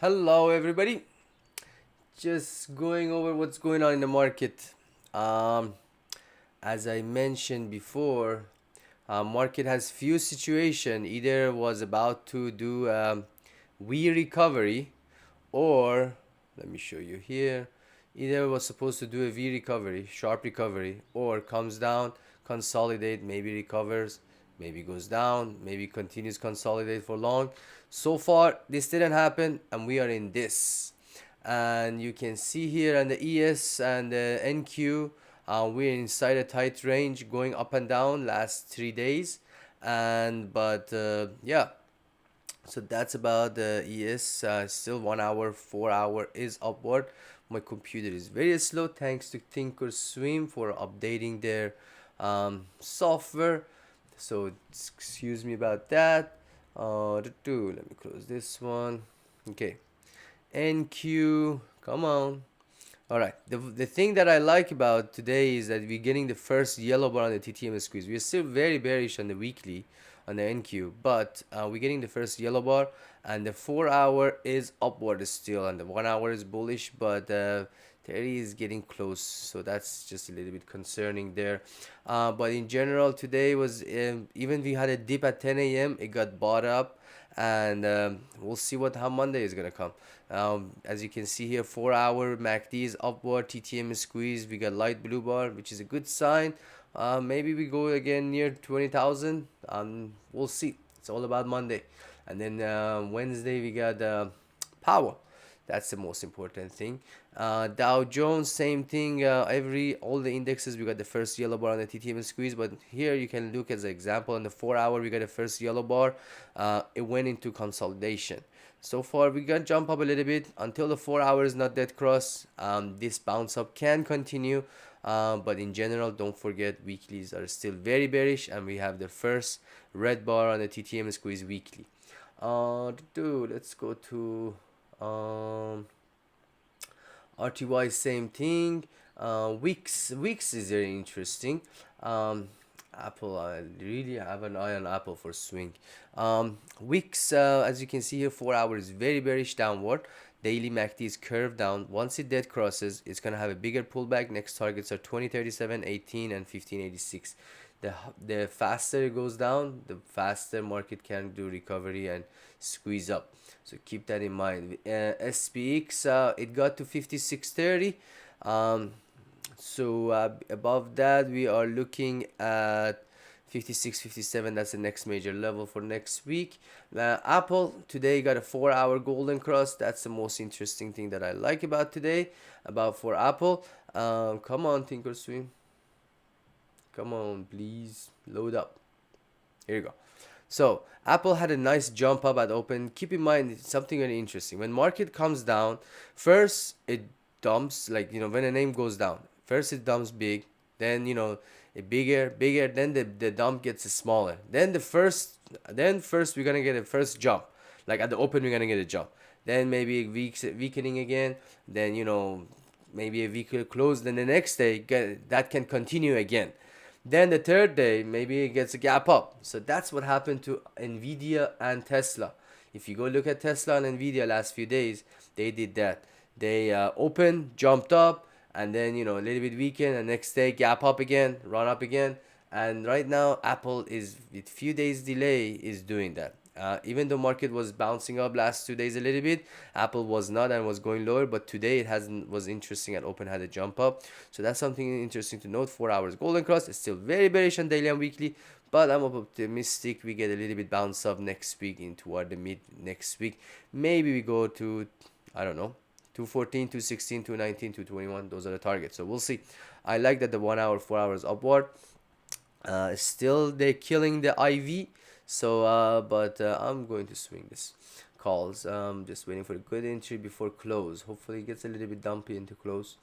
Hello, everybody. Just going over what's going on in the market. Um, as I mentioned before, market has few situation. Either was about to do V recovery, or let me show you here. Either was supposed to do a V recovery, sharp recovery, or comes down, consolidate, maybe recovers, maybe goes down, maybe continues consolidate for long. So far, this didn't happen, and we are in this. And you can see here on the ES and the NQ, we're inside a tight range, going up and down last 3 days. And but yeah, so that's about the ES. Still 1 hour, 4 hour is upward. My computer is very slow thanks to Thinkorswim for updating their software. So excuse me about that. Let me close this one. Okay, NQ, come on. All right. The thing that I like about today is that we're getting the first yellow bar on the TTM squeeze. We're still very bearish on the weekly on the NQ, but we're getting the first yellow bar, and the 4 hour is upward still, and the 1 hour is bullish, but 30 is getting close, so that's just a little bit concerning there. But in general, today was even we had a dip at 10 a.m. It got bought up, and we'll see what how Monday is gonna come. As you can see here, 4 hour MACD is upward, TTM is squeezed. We got light blue bar, which is a good sign. Maybe we go again near 20,000. We'll see. It's all about Monday, and then Wednesday we got power. That's the most important thing. Dow Jones, same thing. Every all the indexes we got the first yellow bar on the TTM squeeze, but here you can look as an example on the 4 hour we got the first yellow bar. It went into consolidation. So far we got jump up a little bit until the 4 hour is not dead cross. This bounce up can continue, but in general, don't forget weeklies are still very bearish, and we have the first red bar on the TTM squeeze weekly. Let's go to RTY, same thing. Wix is very interesting. Apple, I really have an eye on Apple for swing. Wix, as you can see here, 4 hour is very bearish downward. Daily MACD is curved down. Once it dead crosses, it's gonna have a bigger pullback. Next targets are 2037, 18, and 1586. The faster it goes down, the faster market can do recovery and squeeze up. So keep that in mind. SPX, it got to 5630. Above that, we are looking at 56, 57. That's the next major level for next week. Apple today got a 4 hour golden cross. That's the most interesting thing that I like about today, about for Apple. Come on, Thinkorswim. Come on, please load up. Here you go. So Apple had a nice jump up at open. Keep in mind something very interesting. When market comes down, first it dumps, like when a name goes down. First it dumps big, then it bigger, then the dump gets smaller. Then first we're gonna get a first jump. Like at the open we're gonna get a jump. Then maybe a weakening again. Then maybe a weaker close. Then the next day that can continue again. Then the third day, maybe it gets a gap up. So that's what happened to Nvidia and Tesla. If you go look at Tesla and Nvidia last few days, they did that. They opened, jumped up, and then a little bit weakened, and next day gap up again, run up again. And right now, Apple is with few days delay is doing that. Even though market was bouncing up last 2 days a little bit, Apple was not and was going lower. But today it hasn't was interesting at open, had a jump up. So that's something interesting to note. 4 hours golden cross is still very bearish on daily and weekly, but I'm optimistic we get a little bit bounce up next week in toward the mid next week. Maybe we go to, I don't know, 214, 216, 219, 221. Those are the targets. So we'll see. I like that the 1 hour, 4 hours upward. Still they're killing the IV. So but I'm going to swing this calls. Just waiting for a good entry before close. Hopefully it gets a little bit dumpy into close.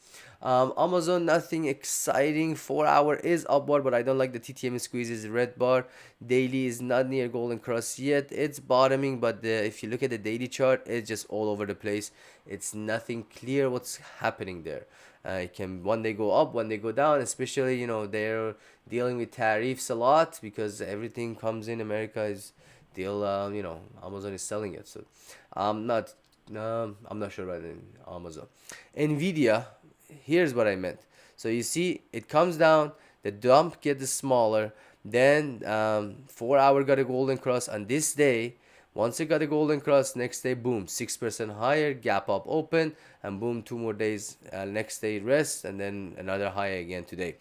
Amazon, nothing exciting. 4 hour is upward, but I don't like the TTM squeezes. Red bar daily is not near golden cross yet. It's bottoming, but if you look at the daily chart, it's just all over the place. It's nothing clear what's happening there. It can one day go up, one day go down, especially they're dealing with tariffs a lot because everything comes in America is still Amazon is selling it. So not I'm not sure about it in Amazon. Nvidia, here's what I meant. So you see, it comes down, the dump gets smaller, then 4 hour got a golden cross on this day. Once it got a golden cross, next day, boom, 6% higher, gap up open, and boom, 2 more days, next day rest, and then another high again today.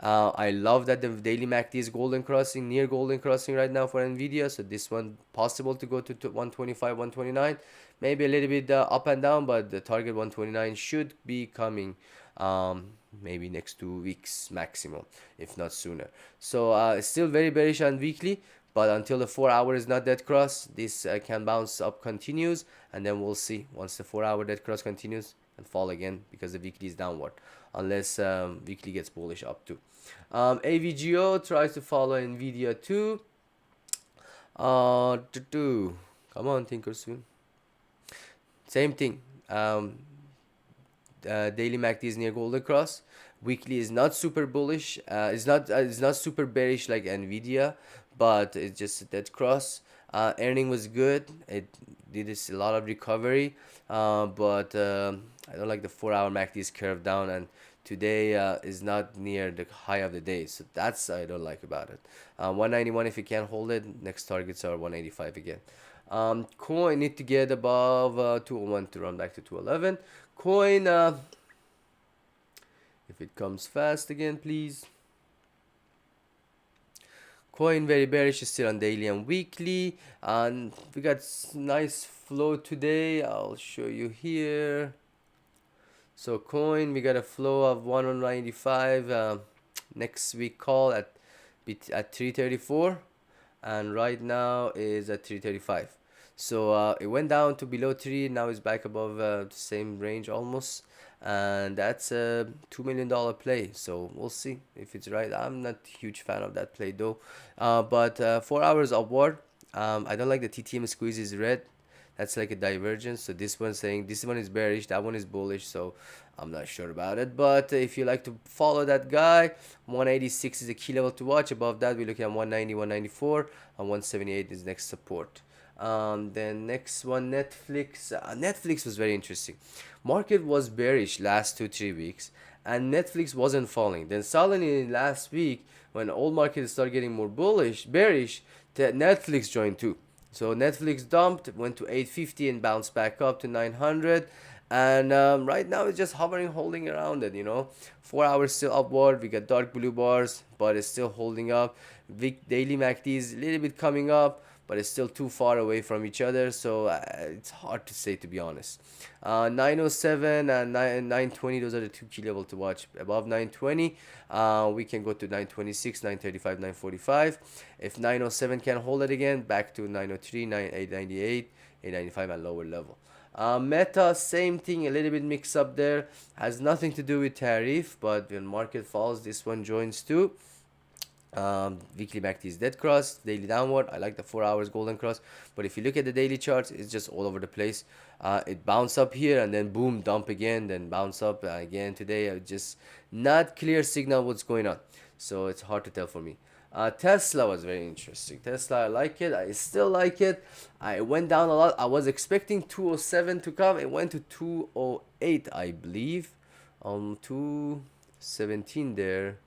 I love that the daily MACD is golden crossing, near golden crossing right now for Nvidia. So this one possible to go to 125, 129, maybe a little bit up and down, but the target 129 should be coming maybe next 2 weeks maximum, if not sooner. So still very bearish on weekly, but until the 4 hour is not dead cross, this can bounce up continues, and then we'll see once the 4 hour dead cross continues and fall again because the weekly is downward, unless weekly gets bullish up too. AVGO tries to follow Nvidia too. Come on, Thinkorswim. Same thing. Daily MACD is near golden cross. Weekly is not super bullish. It's not super bearish like Nvidia, but it's just a dead cross. Earning was good. It did a lot of recovery, but I don't like the 4 hour MACD is curved down, and today is not near the high of the day. So that's I don't like about it. 191 if you can't hold it. Next targets are 185 again. Coin need to get above 201 to run back to 211. Coin, if it comes fast again, please. Coin very bearish, still on daily and weekly, and we got nice flow today. I'll show you here. So coin, we got a flow of 195. Next week call at 334, and right now is at 335. So it went down to below 3, now it's back above the same range almost, and that's a $2 million play. So we'll see if it's right. I'm not a huge fan of that play though. But 4 hours upward. I don't like the TTM squeeze is red. That's like a divergence. So this one's saying this one is bearish, that one is bullish. So I'm not sure about it. But if you like to follow that guy, 186 is a key level to watch. Above that, we're looking at 190, 194, and 178 is next support. Then next one, Netflix. Netflix was very interesting. Market was bearish last 2-3 weeks, and Netflix wasn't falling. Then suddenly last week, when all markets started getting more bearish, Netflix joined too. So Netflix dumped, went to 850 and bounced back up to 900. And right now it's just hovering, holding around it, 4 hours still upward. We got dark blue bars, but it's still holding up. Daily MACD is a little bit coming up, but it's still too far away from each other, so it's hard to say, to be honest. 907 and 920, those are the two key level to watch. Above 920, we can go to 926, 935, 945. If 907 can hold it again, back to 903, 898, 895 and lower level. Meta, same thing, a little bit mix up there. Has nothing to do with tariff, but when market falls, this one joins too. Weekly MACD is dead cross, daily downward. I like the 4 hours golden cross, but if you look at the daily charts, it's just all over the place. It bounced up here and then boom, dump again, then bounce up again today. Just not clear signal what's going on, so it's hard to tell for me. Tesla was very interesting. Tesla, I like it. I still like it. I went down a lot. I was expecting 207 to come. It went to 208, I believe. 217 there.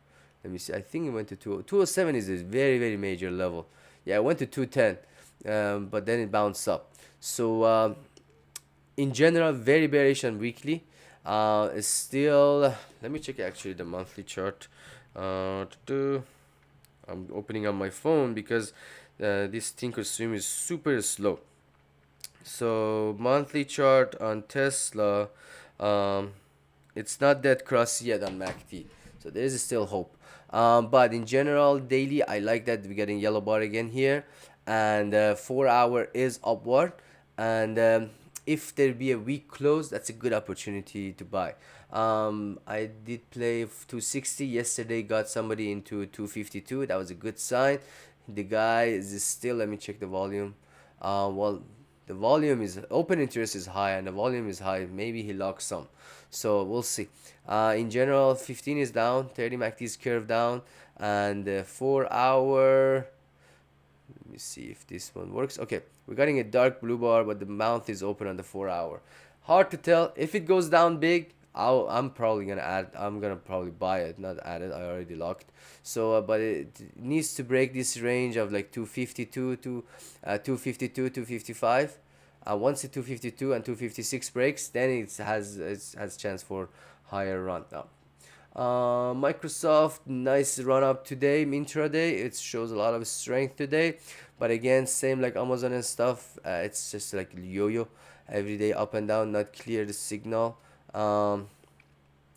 Let me see. I think it went to 207 is a very, very major level. Yeah, it went to 210, but then it bounced up. So in general, very bearish on weekly. It's still. Let me check actually the monthly chart. I'm opening on my phone because this Thinkorswim is super slow. So monthly chart on Tesla, it's not that cross yet on MACD. So there is still hope. But in general, daily, I like that we're getting yellow bar again here, and 4 hour is upward. And if there be a weak close, that's a good opportunity to buy. I did play 260 yesterday, got somebody into 252. That was a good sign. The guy is still, let me check the volume. Well, the volume is open interest is high and the volume is high. Maybe he locks some, so we'll see. In general, 15 is down, 30 MACD is curved down, and 4 hour Let me see if this one works. Okay, we're getting a dark blue bar, but the mouth is open on the 4 hour. Hard to tell. If it goes down big, I'm probably gonna add. I'm gonna probably buy it, not add it. I already locked. So, but it needs to break this range of like 252 to 252, 255. Once the 252 and 256 breaks, then it has chance for higher run up. Microsoft, nice run up today, intraday. It shows a lot of strength today, but again, same like Amazon and stuff. It's just like yo-yo, every day up and down, not clear the signal. Um,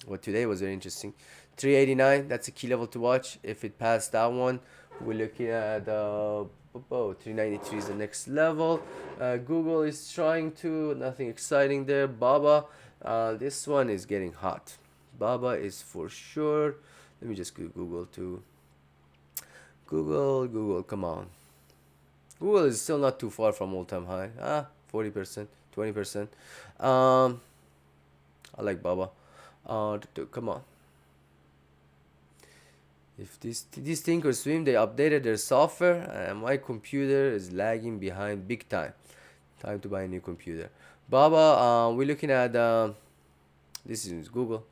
what today was very interesting. 389, that's a key level to watch. If it passed that one, we're looking at 393 is the next level. Google is trying to, nothing exciting there. Baba, this one is getting hot. Baba is for sure. Let me just go Google too. Google, come on. Google is still not too far from all-time high. 40%, 20%. I like Baba. Come on. If this Thinkorswim, they updated their software, and my computer is lagging behind big time. Time to buy a new computer. Baba, we're looking at this is Google.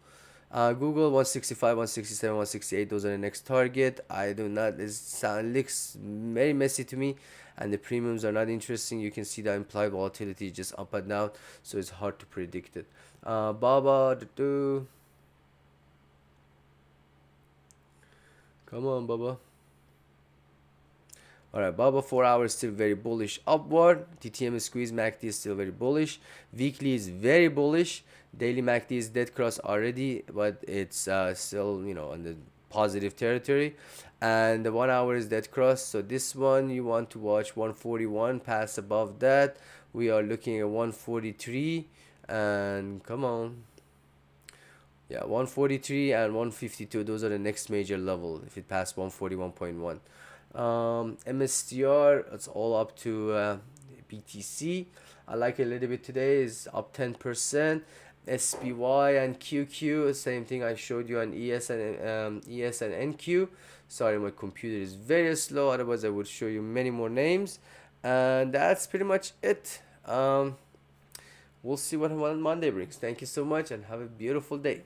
Google 165, 167, 168. Those are the next target. I do not. This sound looks very messy to me, and the premiums are not interesting. You can see the implied volatility just up and down, so it's hard to predict it. Baba, come on, Baba. Alright, Baba 4 hours still very bullish upward. TTM squeeze, MACD is still very bullish. Weekly is very bullish. Daily MACD is dead cross already, but it's still, on the positive territory. And the 1 hour is dead cross. So this one you want to watch 141, pass above that. We are looking at 143, and come on. Yeah, 143 and 152, those are the next major level if it passed 141.1. MSTR, it's all up to BTC. I like it a little bit today, is up 10%. SPY and QQ, same thing I showed you on ES and NQ. Sorry, my computer is very slow, otherwise I would show you many more names. And that's pretty much it. We'll see what Monday brings. Thank you so much and have a beautiful day.